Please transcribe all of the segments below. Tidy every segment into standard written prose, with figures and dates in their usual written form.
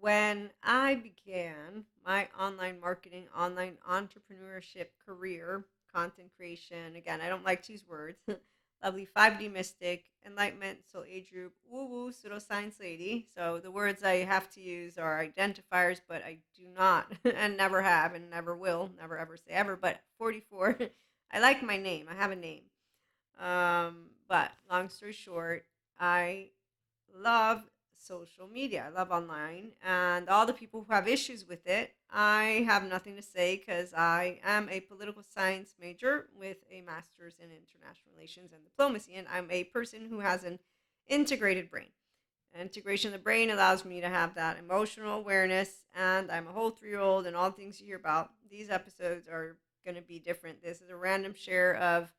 when I began my online marketing, online entrepreneurship career, content creation, again, I don't like to use words. Lovely 5D mystic, enlightenment, soul age group, woo woo, pseudoscience lady. So the words I have to use are identifiers, but I do not and never have and never will, never ever say ever. But 44, I like my name. I have a name. But long story short, I love social media. I love online, and all the people who have issues with it, I have nothing to say because I am a political science major with a master's in international relations and diplomacy, and I'm a person who has an integrated brain. Integration of the brain allows me to have that emotional awareness, and I'm a whole 3 year old, and all the things you hear about. These episodes are going to be different. This is a random share of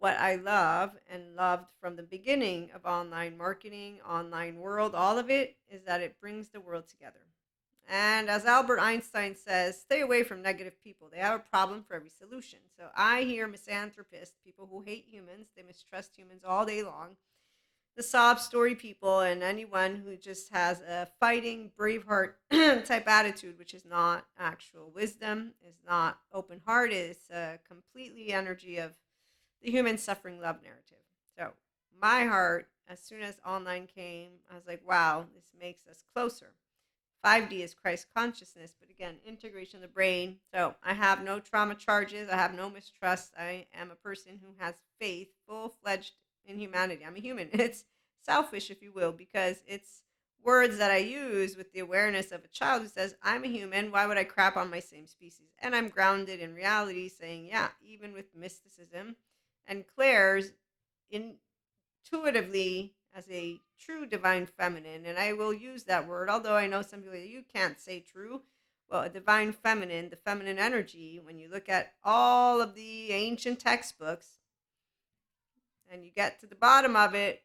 what I love and loved from the beginning of online marketing, online world, all of it is that it brings the world together. And as Albert Einstein says, stay away from negative people. They have a problem for every solution. So I hear misanthropists, people who hate humans, they mistrust humans all day long, the sob story people, and anyone who just has a fighting, braveheart type attitude, which is not actual wisdom, is not open hearted, it's a completely energy of the human suffering love narrative. So, my heart, as soon as online came, I was like, wow, this makes us closer. 5D is Christ consciousness, but again, integration of the brain. So, I have no trauma charges. I have no mistrust. I am a person who has faith, full fledged in humanity. I'm a human. It's selfish, if you will, because it's words that I use with the awareness of a child who says, I'm a human. Why would I crap on my same species? And I'm grounded in reality, saying, yeah, even with mysticism, and Claire's intuitively as a true divine feminine, and I will use that word, although I know some people you can't say true. Well, a divine feminine, the feminine energy, when you look at all of the ancient textbooks and you get to the bottom of it,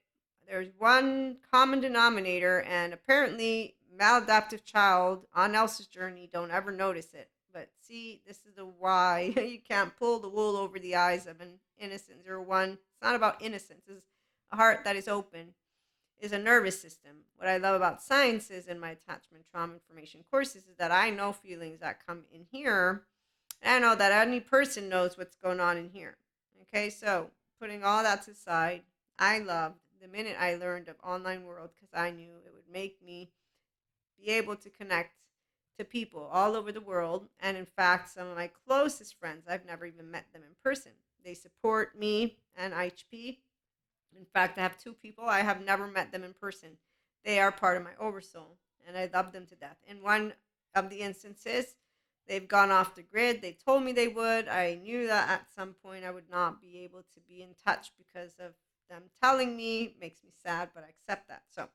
there's one common denominator, and apparently maladaptive child on Elsa's journey don't ever notice it. But see, this is the why you can't pull the wool over the eyes of an innocent 01. It's not about innocence. It's a heart that is open, is a nervous system. What I love about science is in my attachment trauma information courses is that I know feelings that come in here. And I know that any person knows what's going on in here. Okay, so putting all that aside, I loved the minute I learned of online world because I knew it would make me be able to connect to people all over the world. And in fact, some of my closest friends, I've never even met them in person. They support me and IHP. In fact, I have 2 people, I have never met them in person. They are part of my oversoul, and I love them to death. In one of the instances, they've gone off the grid. They told me they would. I knew that at some point I would not be able to be in touch because of them telling me. It makes me sad, but I accept that. So,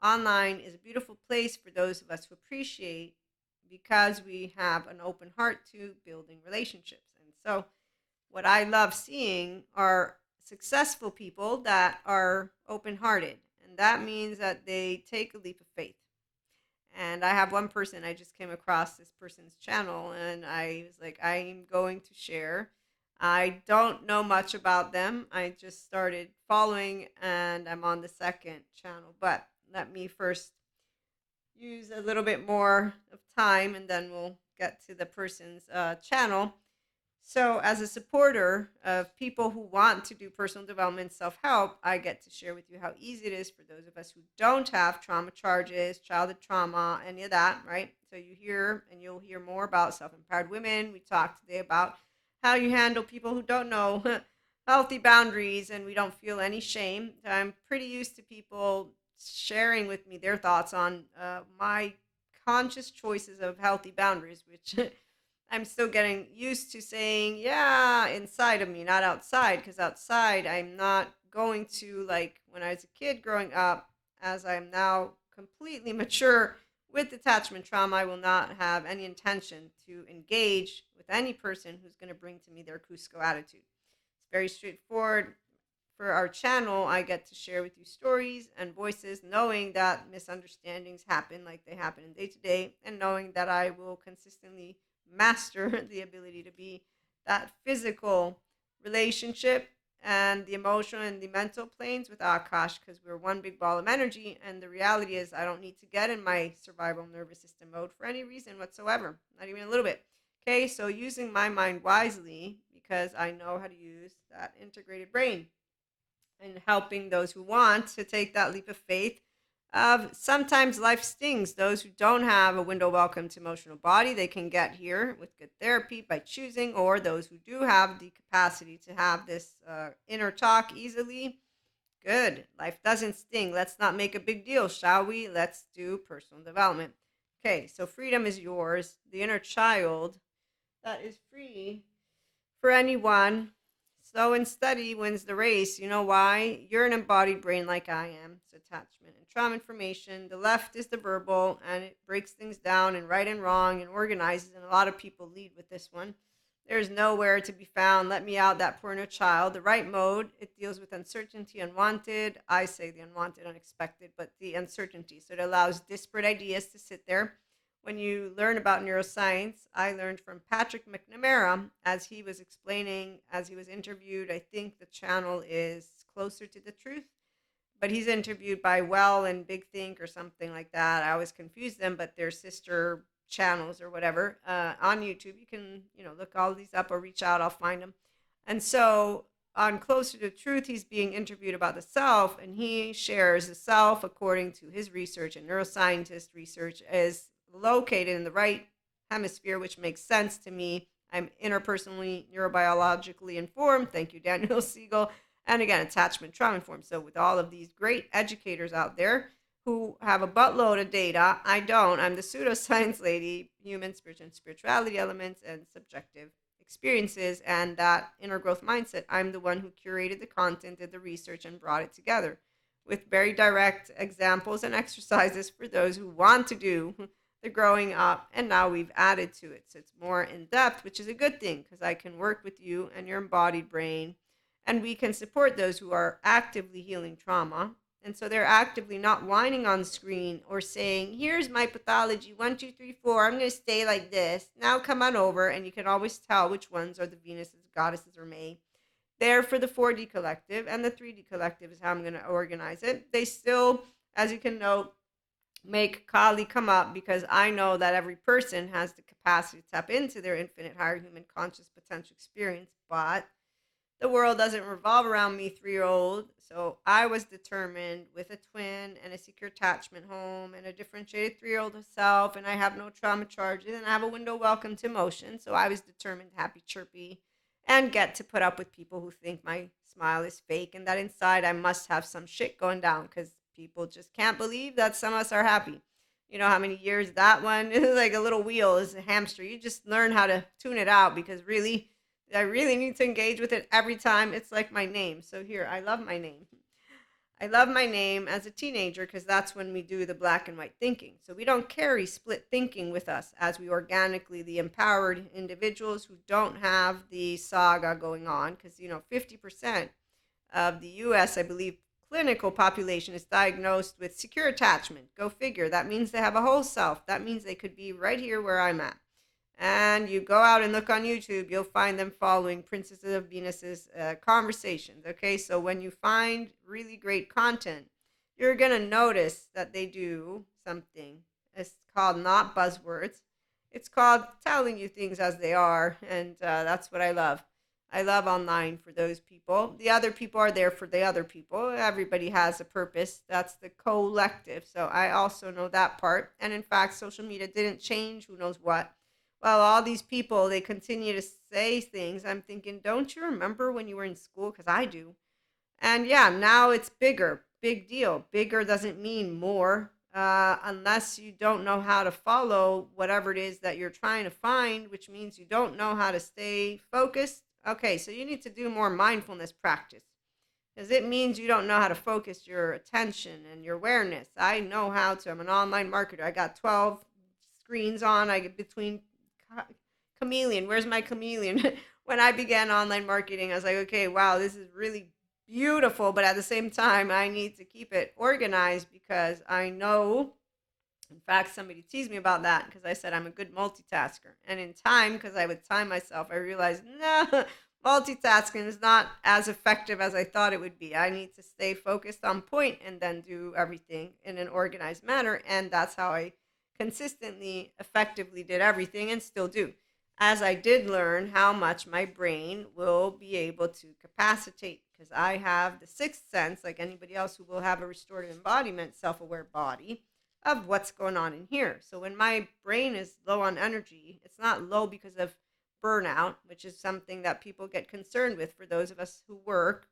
online is a beautiful place for those of us who appreciate because we have an open heart to building relationships. And so, what I love seeing are successful people that are open hearted. And that means that they take a leap of faith. And I have one person, I just came across this person's channel and I was like, I'm going to share. I don't know much about them. I just started following and I'm on the second channel. But let me first use a little bit more of time and then we'll get to the person's channel. So, as a supporter of people who want to do personal development, self help, I get to share with you how easy it is for those of us who don't have trauma charges, childhood trauma, any of that, right? So, you hear and you'll hear more about self empowered women. We talked today about how you handle people who don't know healthy boundaries and we don't feel any shame. I'm pretty used to people sharing with me their thoughts on my conscious choices of healthy boundaries, which I'm still getting used to saying, yeah, inside of me, not outside, because outside I'm not going to, like when I was a kid growing up, as I'm now completely mature with attachment trauma, I will not have any intention to engage with any person who's going to bring to me their Cusco attitude. It's very straightforward. For our channel, I get to share with you stories and voices, knowing that misunderstandings happen like they happen in day to day, and knowing that I will consistently master the ability to be that physical relationship and the emotional and the mental planes with Akash because we're one big ball of energy. And the reality is, I don't need to get in my survival nervous system mode for any reason whatsoever, not even a little bit. Okay, so using my mind wisely because I know how to use that integrated brain and helping those who want to take that leap of faith. Sometimes life stings. Those who don't have a window welcome to emotional body, they can get here with good therapy by choosing, or those who do have the capacity to have this inner talk easily. Good. Life doesn't sting. Let's not make a big deal, shall we? Let's do personal development. Okay, so freedom is yours. The inner child that is free for anyone. Slow and steady wins the race. You know why? You're an embodied brain like I am. It's attachment and trauma information. The left is the verbal, and it breaks things down and right and wrong and organizes. And a lot of people lead with this one. There's nowhere to be found. Let me out, that poor inner child. The right mode, it deals with uncertainty, unwanted. I say the unwanted, unexpected, but the uncertainty. So it allows disparate ideas to sit there. When you learn about neuroscience, I learned from Patrick McNamara as he was explaining, as he was interviewed. I think the channel is Closer to the Truth, but he's interviewed by Well and Big Think or something like that. I always confuse them, but they're sister channels or whatever on YouTube. You can, look all these up or reach out. I'll find them. And so on Closer to Truth, he's being interviewed about the self, and he shares the self, according to his research and neuroscientist research, is located in the right hemisphere, which makes sense to me. I'm interpersonally neurobiologically informed. Thank you, Daniel Siegel. And again, attachment trauma informed. So with all of these great educators out there who have a buttload of data, I don't. I'm the pseudoscience lady, human, spiritual, and spirituality elements and subjective experiences and that inner growth mindset. I'm the one who curated the content, did the research, and brought it together with very direct examples and exercises for those who want to do the growing up, and now we've added to it. So it's more in depth, which is a good thing because I can work with you and your embodied brain, and we can support those who are actively healing trauma. And so they're actively not whining on screen or saying, here's my pathology, 1, 2, 3, 4, I'm going to stay like this. Now come on over. And you can always tell which ones are the Venuses, goddesses, or May. They're for the 4D collective, and the 3D collective is how I'm going to organize it. They still, as you can note, make Kali come up because I know that every person has the capacity to tap into their infinite higher human conscious potential experience, but the world doesn't revolve around me, 3-year-old. So I was determined with a twin and a secure attachment home and a differentiated 3-year-old self, and I have no trauma charges, and I have a window welcome to emotion. So I was determined, happy, chirpy, and get to put up with people who think my smile is fake and that inside I must have some shit going down because people just can't believe that some of us are happy. You know how many years that one is like a little wheel, is a hamster. You just learn how to tune it out because really, I really need to engage with it every time. It's like my name. So here, I love my name. I love my name as a teenager because that's when we do the black and white thinking. So we don't carry split thinking with us as we organically, the empowered individuals who don't have the saga going on. Because, 50% of the US, I believe, clinical population is diagnosed with secure attachment. Go figure. That means they have a whole self. That means they could be right here where I'm at. And you go out and look on YouTube, you'll find them following Princesses of Venus's conversations. Okay, so when you find really great content, you're going to notice that they do something. It's called not buzzwords. It's called telling you things as they are. And that's what I love. I love online for those people. The other people are there for the other people. Everybody has a purpose. That's the collective. So I also know that part. And in fact, social media didn't change who knows what. Well, all these people, they continue to say things. I'm thinking, don't you remember when you were in school? Because I do. And yeah, now it's bigger. Big deal. Bigger doesn't mean more unless you don't know how to follow whatever it is that you're trying to find, which means you don't know how to stay focused. Okay, so you need to do more mindfulness practice because it means you don't know how to focus your attention and your awareness. I know how to. I'm an online marketer. I got 12 screens on. I get between chameleon. Where's my chameleon? When I began online marketing, I was like, okay, wow, this is really beautiful. But at the same time, I need to keep it organized because I know, in fact, somebody teased me about that because I said I'm a good multitasker. And in time, because I would time myself, I realized, no, multitasking is not as effective as I thought it would be. I need to stay focused on point and then do everything in an organized manner. And that's how I consistently, effectively did everything and still do. As I did learn how much my brain will be able to capacitate, because I have the sixth sense, like anybody else who will have a restorative embodiment, self aware body of what's going on in here. So when my brain is low on energy, it's not low because of burnout, which is something that people get concerned with for those of us who work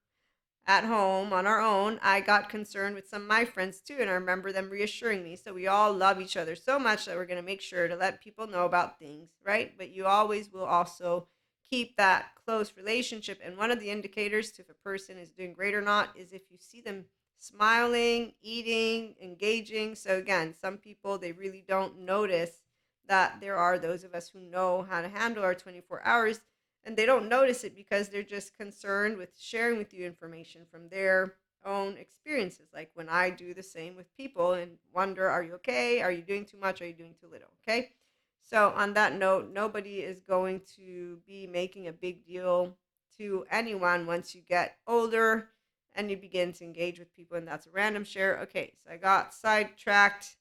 at home on our own. I got concerned with some of my friends too, and I remember them reassuring me. So we all love each other so much that we're going to make sure to let people know about things, right? But you always will also keep that close relationship. And one of the indicators to if a person is doing great or not is if you see them smiling, eating, engaging. So again, some people, they really don't notice that there are those of us who know how to handle our 24 hours, and they don't notice it because they're just concerned with sharing with you information from their own experiences, like when I do the same with people and wonder, are you okay, are you doing too much, are you doing too little? Okay, so on that note, nobody is going to be making a big deal to anyone once you get older and you begin to engage with people, and that's a random share. Okay, so I got sidetracked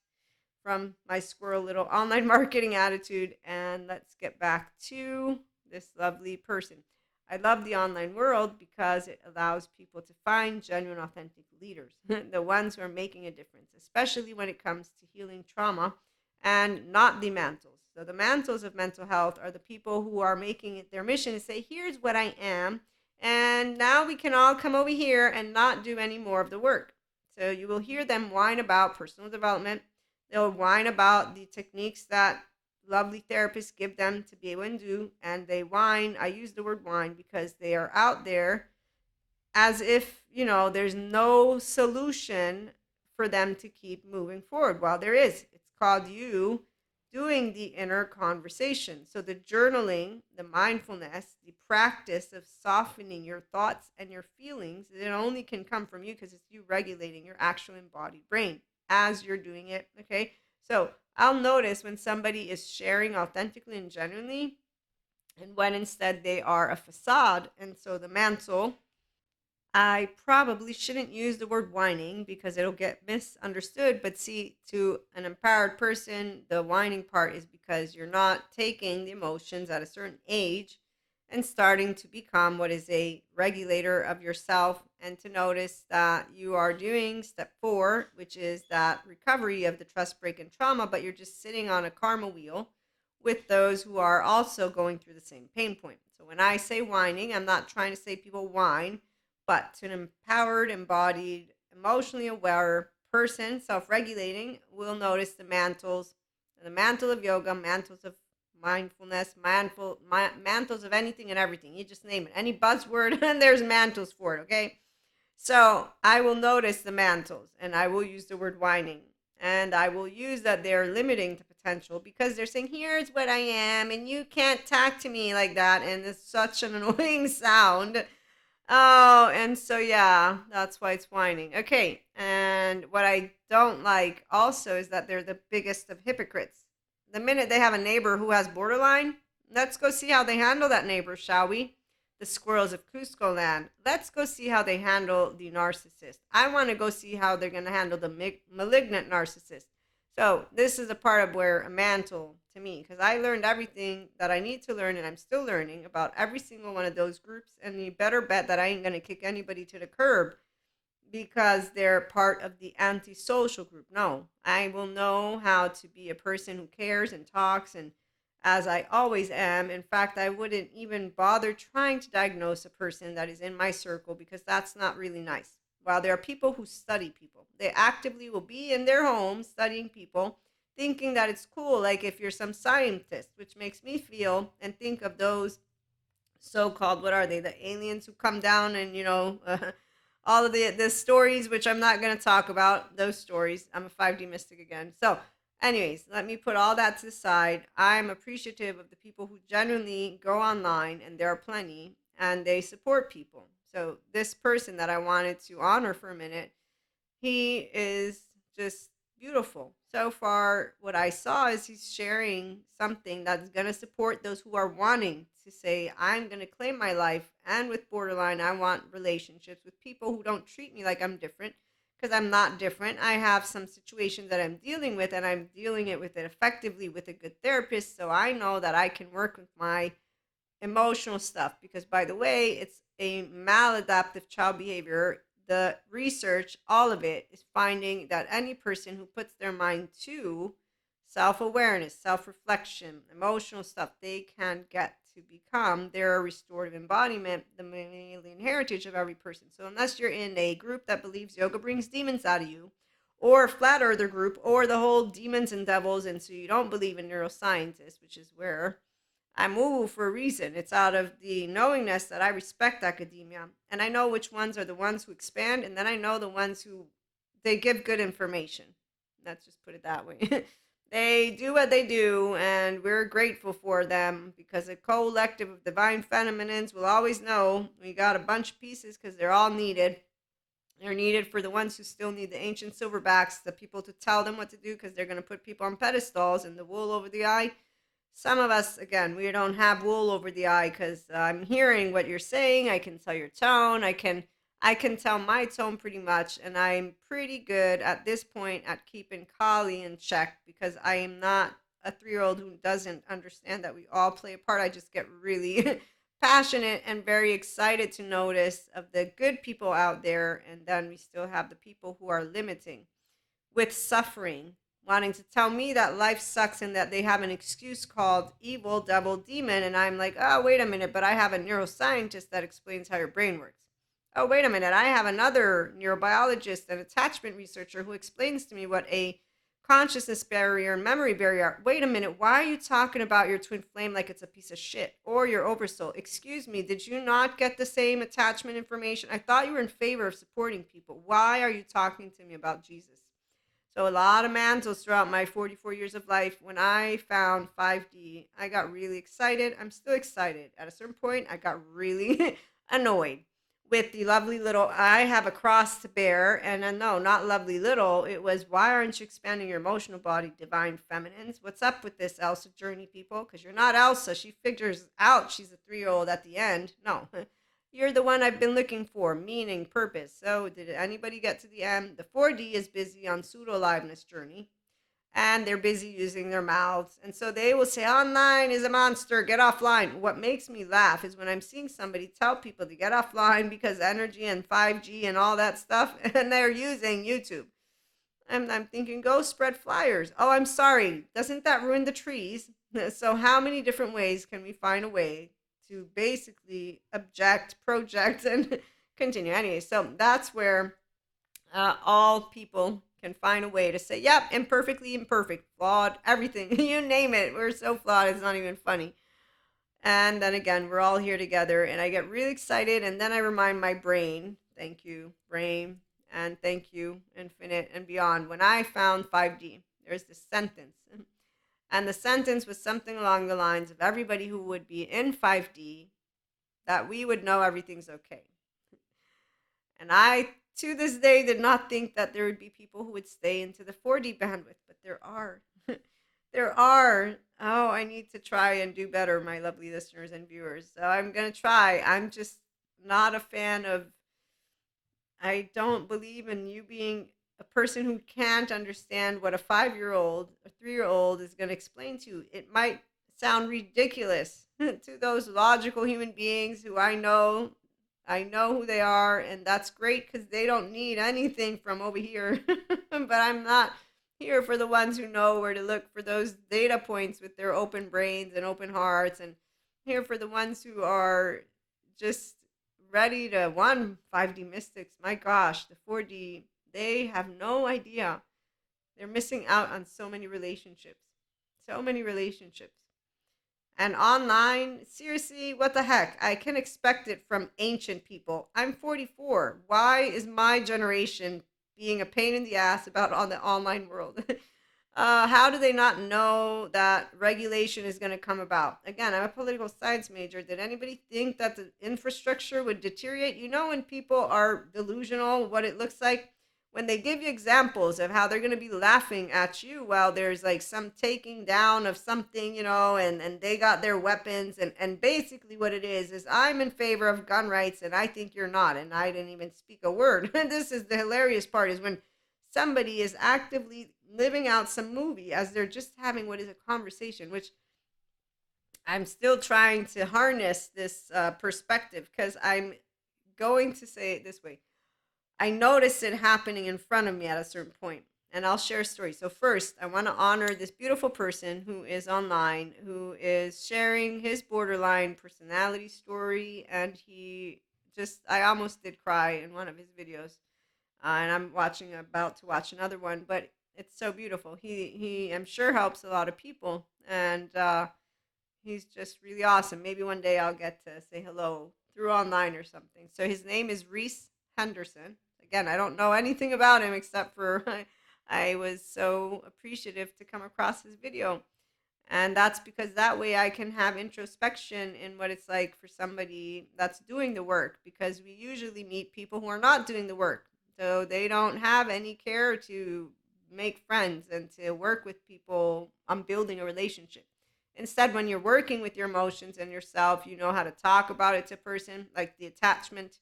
from my squirrel little online marketing attitude. And let's get back to this lovely person. I love the online world because it allows people to find genuine, authentic leaders, the ones who are making a difference, especially when it comes to healing trauma and not the mantles. So, the mantles of mental health are the people who are making it their mission to say, here's what I am. And now we can all come over here and not do any more of the work. So, you will hear them whine about personal development. They'll whine about the techniques that lovely therapists give them to be able to do. And they whine. I use the word whine because they are out there as if, there's no solution for them to keep moving forward. While there is. It's called you doing the inner conversation. So the journaling, the mindfulness, the practice of softening your thoughts and your feelings, it only can come from you because it's you regulating your actual embodied brain as you're doing it. Okay. So I'll notice when somebody is sharing authentically and genuinely, and when instead they are a facade. And so the mantle, I probably shouldn't use the word whining because it'll get misunderstood. But see, to an empowered person, the whining part is because you're not taking the emotions at a certain age and starting to become what is a regulator of yourself, and to notice that you are doing step 4, which is that recovery of the trust break and trauma, but you're just sitting on a karma wheel with those who are also going through the same pain point. So when I say whining, I'm not trying to say people whine, but to an empowered, embodied, emotionally aware person, self regulating, will notice the mantle of yoga, mantles of mindfulness, mantles of anything and everything. You just name it. Any buzzword, and there's mantles for it, okay? So I will notice the mantles and I will use the word whining. And I will use that they're limiting the potential because they're saying, here's what I am, and you can't talk to me like that. And it's such an annoying sound. Oh, and so yeah, that's why it's whining. Okay, and what I don't like also is that they're the biggest of hypocrites. The minute they have a neighbor who has borderline, let's go see how they handle that neighbor, shall we? The squirrels of Cusco land. Let's go see how they handle the narcissist. I want to go see how they're going to handle the malignant narcissist. So this is a part of where a mantle to me, because I learned everything that I need to learn, and I'm still learning about every single one of those groups. And you better bet that I ain't gonna kick anybody to the curb because they're part of the antisocial group. No, I will know how to be a person who cares and talks, and as I always am. In fact, I wouldn't even bother trying to diagnose a person that is in my circle because that's not really nice. While there are people who study people, they actively will be in their homes studying people, thinking that it's cool, like if you're some scientist, which makes me feel and think of those so-called, what are they, the aliens who come down and all of the stories, which I'm not going to talk about those stories. I'm a 5D mystic again. So anyways, let me put all that to the side. I'm appreciative of the people who genuinely go online, and there are plenty, and they support people. So this person that I wanted to honor for a minute, he is just beautiful. so far, what I saw is he's sharing something that's going to support those who are wanting to say, I'm going to claim my life. And with borderline, I want relationships with people who don't treat me like I'm different because I'm not different. I have some situations that I'm dealing with, and I'm dealing it with it effectively with a good therapist. So I know that I can work with my emotional stuff because, by the way, it's a maladaptive child behavior. The research, all of it, is finding that any person who puts their mind to self-awareness, self-reflection, emotional stuff, they can get to become their restorative embodiment, the mammalian heritage of every person. So unless you're in a group that believes yoga brings demons out of you, or a flat earther group, or the whole demons and devils, and so you don't believe in neuroscientists, which is where I move for a reason. It's out of the knowingness that I respect academia, and I know which ones are the ones who expand, and then I know the ones who they give good information. Let's just put it that way. They do what they do, and we're grateful for them because a collective of divine feminines will always know we got a bunch of pieces because they're all needed. They're needed for the ones who still need the ancient silverbacks, the people to tell them what to do because they're going to put people on pedestals and the wool over the eye. Some of us, again, we don't have wool over the eye because I'm hearing what you're saying. I can tell your tone. I can tell my tone pretty much, and I'm pretty good at this point at keeping Kali in check because I am not a 3-year old who doesn't understand that we all play a part. I just get really passionate and very excited to notice of the good people out there, and then we still have the people who are limiting with suffering, wanting to tell me that life sucks and that they have an excuse called evil, devil, demon. And I'm like, oh, wait a minute, but I have a neuroscientist that explains how your brain works. Oh, wait a minute, I have another neurobiologist and attachment researcher who explains to me what a consciousness barrier and memory barrier are. Wait a minute, why are you talking about your twin flame like it's a piece of shit or your oversoul? Excuse me, did you not get the same attachment information? I thought you were in favor of supporting people. Why are you talking to me about Jesus? So a lot of mantles throughout my 44 years of life. When I found 5D, I got really excited. I'm still excited. At a certain point, I got really annoyed with the lovely little, I have a cross to bear. And no, not lovely little. It was, why aren't you expanding your emotional body, divine feminines? What's up with this Elsa journey, people? Because you're not Elsa. She figures out she's a 3-year-old at the end. No. You're the one I've been looking for, meaning, purpose. So, did anybody get to the end? The 4D is busy on pseudo aliveness journey, and they're busy using their mouths. And so they will say, online is a monster, get offline. What makes me laugh is when I'm seeing somebody tell people to get offline because energy and 5G and all that stuff, and they're using YouTube. And I'm thinking, go spread flyers. Oh, I'm sorry. Doesn't that ruin the trees? So, how many different ways can we find a way to basically object, project, and continue? Anyway, so that's where all people can find a way to say, yep, imperfectly imperfect, flawed, everything. You name it. We're so flawed, it's not even funny. And then again, we're all here together, and I get really excited, and then I remind my brain, thank you, brain, and thank you, infinite and beyond. When I found 5D, there's this sentence, and the sentence was something along the lines of everybody who would be in 5D, that we would know everything's okay. And I, to this day, did not think that there would be people who would stay into the 4D bandwidth, but there are. There are. Oh, I need to try and do better, my lovely listeners and viewers. So I'm going to try. I'm just not a fan of, I don't believe in you being a person who can't understand what a 5-year-old, a 3-year-old is going to explain to you. It might sound ridiculous to those logical human beings who I know who they are, and that's great because they don't need anything from over here. But I'm not here for the ones who know where to look for those data points with their open brains and open hearts, and here for the ones who are just ready to, 5D mystics. My gosh, the 4D, they have no idea. They're missing out on so many relationships. So many relationships. And online, seriously, what the heck? I can expect it from ancient people. I'm 44. Why is my generation being a pain in the ass about on the online world? How do they not know that regulation is going to come about? Again, I'm a political science major. Did anybody think that the infrastructure would deteriorate? You know, when people are delusional, what it looks like? when they give you examples of how they're going to be laughing at you while there's like some taking down of something, and they got their weapons, and basically what it is I'm in favor of gun rights and I think you're not, and I didn't even speak a word. This is the hilarious part, is when somebody is actively living out some movie as they're just having what is a conversation, which I'm still trying to harness this perspective, because I'm going to say it this way. I notice it happening in front of me at a certain point, and I'll share a story. So first, I want to honor this beautiful person who is online, who is sharing his borderline personality story, and I almost did cry in one of his videos, and I'm about to watch another one, but it's so beautiful. He I'm sure helps a lot of people, and he's just really awesome. Maybe one day I'll get to say hello through online or something. So his name is Reese Henderson. Again, I don't know anything about him except for I was so appreciative to come across his video. And that's because that way I can have introspection in what it's like for somebody that's doing the work, because we usually meet people who are not doing the work. So they don't have any care to make friends and to work with people on building a relationship. Instead, when you're working with your emotions and yourself, you know how to talk about it to a person, like the attachment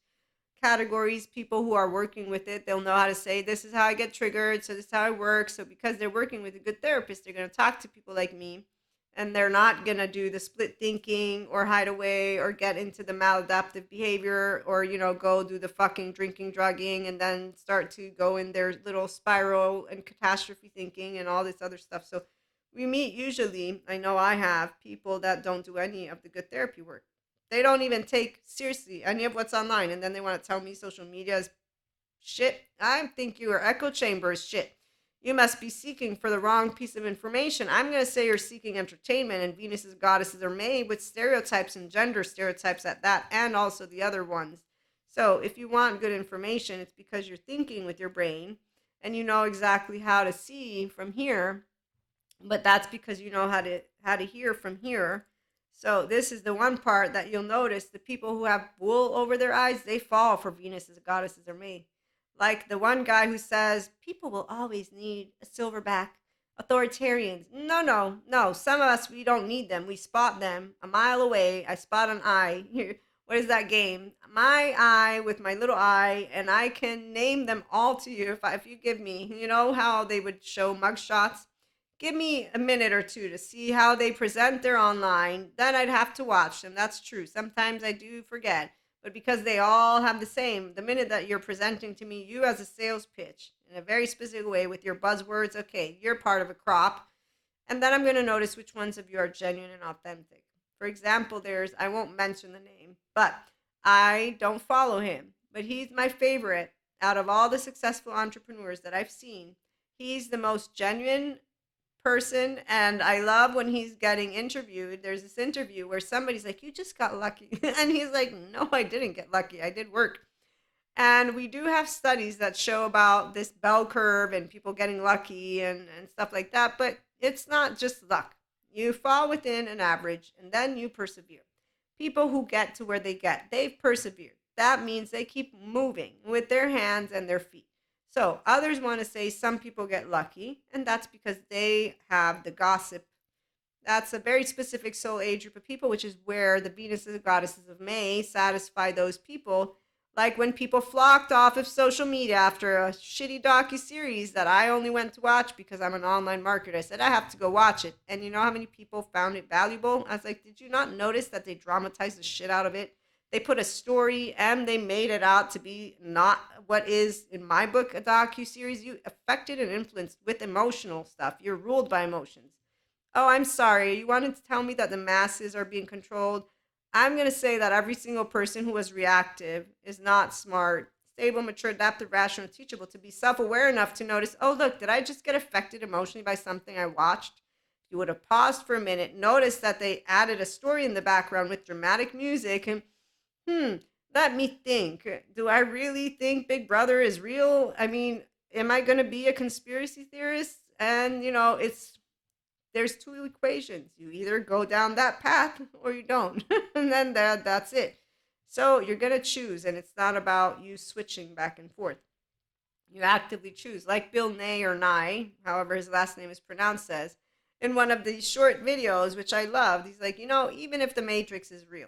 categories. People who are working with it, they'll know how to say, this is how I get triggered, so this is how I work. So because they're working with a good therapist, they're going to talk to people like me, and they're not going to do the split thinking or hide away or get into the maladaptive behavior, or go do the fucking drinking, drugging, and then start to go in their little spiral and catastrophe thinking and all this other stuff. So we meet, usually, I know I have people that don't do any of the good therapy work. They don't even take seriously any of what's online, and then they want to tell me social media is shit. I think you are echo chambers shit. You must be seeking for the wrong piece of information. I'm going to say you're seeking entertainment, and Venus's goddesses are made with stereotypes and gender stereotypes at that, and also the other ones. So if you want good information, it's because you're thinking with your brain and you know exactly how to see from here, but that's because you know how to hear from here. So this is the one part that you'll notice: the people who have wool over their eyes, they fall for Venus as goddesses are made. Like the one guy who says people will always need a silverback. Authoritarians. No, no, no. Some of us, we don't need them. We spot them a mile away. I spot an eye. What is that game? My eye with my little eye, and I can name them all to you if you give me. You know how they would show mugshots? Give me a minute or two to see how they present their online. Then I'd have to watch them. That's true. Sometimes I do forget. But because they all have the same, the minute that you're presenting to me, you as a sales pitch in a very specific way with your buzzwords, okay, you're part of a crop. And then I'm going to notice which ones of you are genuine and authentic. For example, I won't mention the name, but I don't follow him. But he's my favorite out of all the successful entrepreneurs that I've seen. He's the most genuine person, and I love when he's getting interviewed. There's this interview where somebody's like, you just got lucky. And he's like, no, I didn't get lucky, I did work. And we do have studies that show about this bell curve and people getting lucky and stuff like that, but it's not just luck. You fall within an average and then you persevere. People who get to where they get, they've persevered. That means they keep moving with their hands and their feet. So others want to say some people get lucky, and that's because they have the gossip. That's a very specific soul age group of people, which is where the Venus and the goddesses of May satisfy those people. Like when people flocked off of social media after a shitty docu-series that I only went to watch because I'm an online marketer. I said, I have to go watch it. And you know how many people found it valuable? I was like, did you not notice that they dramatized the shit out of it? They put a story and they made it out to be not what is, in my book, a docu-series. You affected and influenced with emotional stuff. You're ruled by emotions. Oh, I'm sorry. You wanted to tell me that the masses are being controlled? I'm going to say that every single person who was reactive is not smart, stable, mature, adaptive, rational, teachable, to be self-aware enough to notice, oh, look, did I just get affected emotionally by something I watched? You would have paused for a minute, noticed that they added a story in the background with dramatic music, and let me think. Do I really think Big Brother is real? I mean, am I going to be a conspiracy theorist? And, there's two equations. You either go down that path or you don't. And then that's it. So you're going to choose, and it's not about you switching back and forth. You actively choose, like Bill Nye or Nye, however his last name is pronounced, says in one of these short videos, which I loved. He's like, even if the Matrix is real,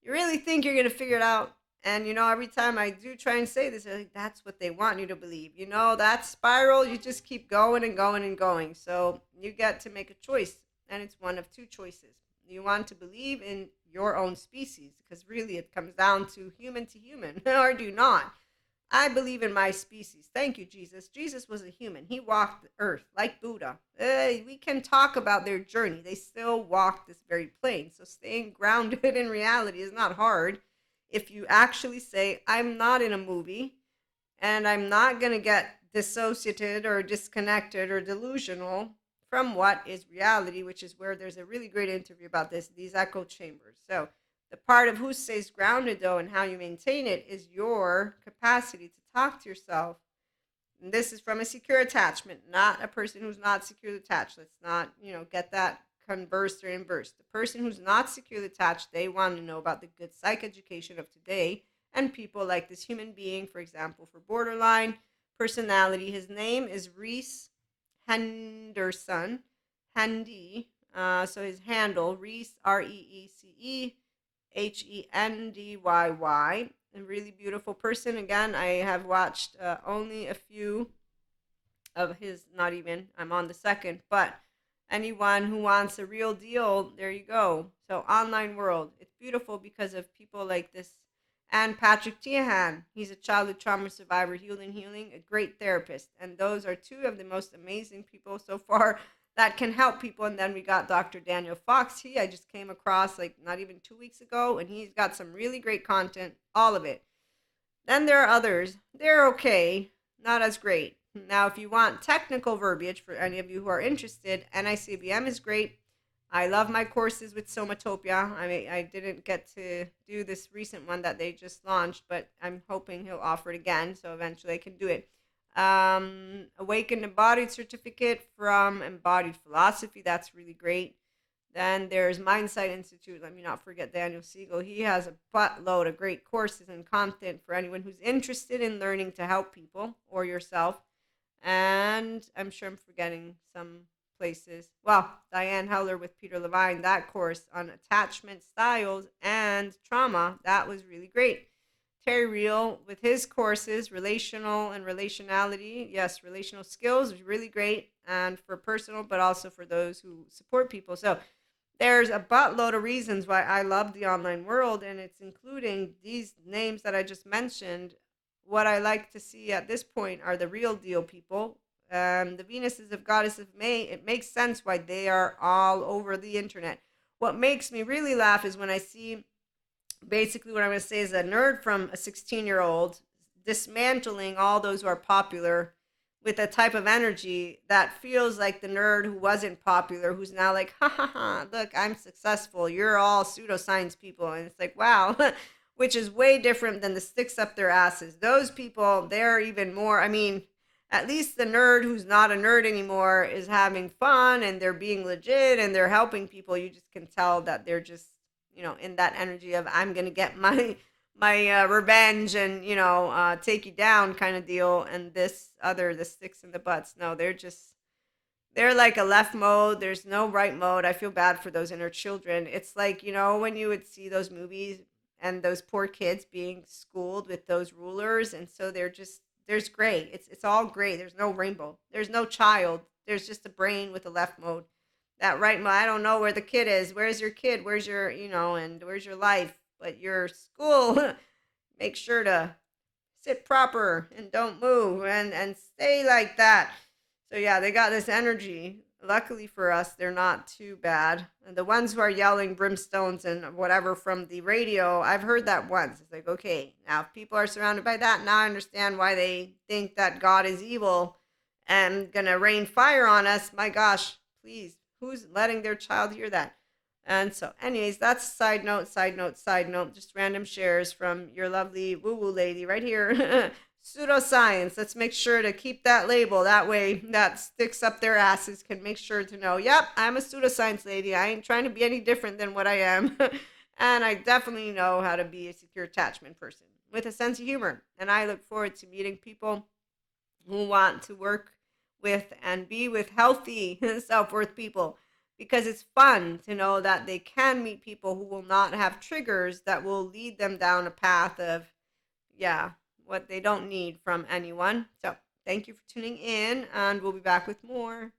you really think you're going to figure it out? And, every time I do try and say this, they're like, that's what they want you to believe. That spiral, you just keep going and going and going. So you get to make a choice, and it's one of two choices. You want to believe in your own species, because really it comes down to human, or do not. I believe in my species. Thank you, Jesus. Jesus was a human. He walked the earth like Buddha. We can talk about their journey. They still walk this very plane. So staying grounded in reality is not hard if you actually say, I'm not in a movie and I'm not going to get dissociated or disconnected or delusional from what is reality, which is where there's a really great interview about these echo chambers. So the part of who stays grounded, though, and how you maintain it is your capacity to talk to yourself. And this is from a secure attachment, not a person who's not securely attached. Let's not, get that conversed or inversed. The person who's not securely attached, they want to know about the good psych education of today and people like this human being, for example, for borderline personality. His name is Reese Henderson, Handy. So his handle, Reese, Reecendyy. A really beautiful person. Again, I have watched only a few of his, not even, I'm on the second, but anyone who wants a real deal, there you go. So, online world, it's beautiful because of people like this. And Patrick Tiahan, he's a childhood trauma survivor, healed and healing, a great therapist. And those are two of the most amazing people so far that can help people. And then we got Dr. Daniel Fox. I just came across like not even 2 weeks ago, and he's got some really great content, all of it. Then there are others. They're okay, not as great. Now, if you want technical verbiage for any of you who are interested, NICBM is great. I love my courses with Somatopia. I didn't get to do this recent one that they just launched, but I'm hoping he'll offer it again, so eventually I can do it. Awakened Embodied certificate from Embodied Philosophy. That's really great. Then there's Mindsight Institute. Let me not forget Daniel Siegel. He has a buttload of great courses and content for anyone who's interested in learning to help people or yourself. And I'm sure I'm forgetting some places. Well, Diane Heller with Peter Levine, that course on attachment styles and trauma, that was really great. Terry Real with his courses, relational and relationality. Yes, relational skills is really great, and for personal, but also for those who support people. So there's a buttload of reasons why I love the online world, and it's including these names that I just mentioned. What I like to see at this point are the real deal people. The Venuses of Goddess of May, it makes sense why they are all over the internet. What makes me really laugh is when I see, basically what I'm going to say is a nerd from a 16-year-old dismantling all those who are popular with a type of energy that feels like the nerd who wasn't popular, who's now like, ha ha ha, look, I'm successful. You're all pseudoscience people. And it's like, wow, which is way different than the sticks up their asses. Those people, they're even more, I mean, at least the nerd who's not a nerd anymore is having fun and they're being legit and they're helping people. You just can tell that they're just, in that energy of I'm going to get my revenge and take you down kind of deal. And the sticks in the butts, no, they're like a left mode. There's no right mode. I feel bad for those inner children. It's like, when you would see those movies and those poor kids being schooled with those rulers, and so there's gray. It's all gray. There's no rainbow. There's no child. There's just a brain with a left mode. That right mode, I don't know where the kid is. Where's your kid? Where's your, and where's your life? But your school, make sure to sit proper and don't move and stay like that. So yeah, they got this energy. Luckily for us, they're not too bad. And the ones who are yelling brimstones and whatever from the radio, I've heard that once. It's like, okay, now if people are surrounded by that, now I understand why they think that God is evil and gonna rain fire on us. My gosh, please, who's letting their child hear that? And so, anyways, that's side note, side note, side note. Just random shares from your lovely woo-woo lady right here. Pseudoscience. Let's make sure to keep that label. That way, that sticks up their asses can make sure to know, yep, I'm a pseudoscience lady. I ain't trying to be any different than what I am. And I definitely know how to be a secure attachment person with a sense of humor. And I look forward to meeting people who want to work with and be with healthy self-worth people, because it's fun to know that they can meet people who will not have triggers that will lead them down a path of, yeah, what they don't need from anyone. So thank you for tuning in, and we'll be back with more.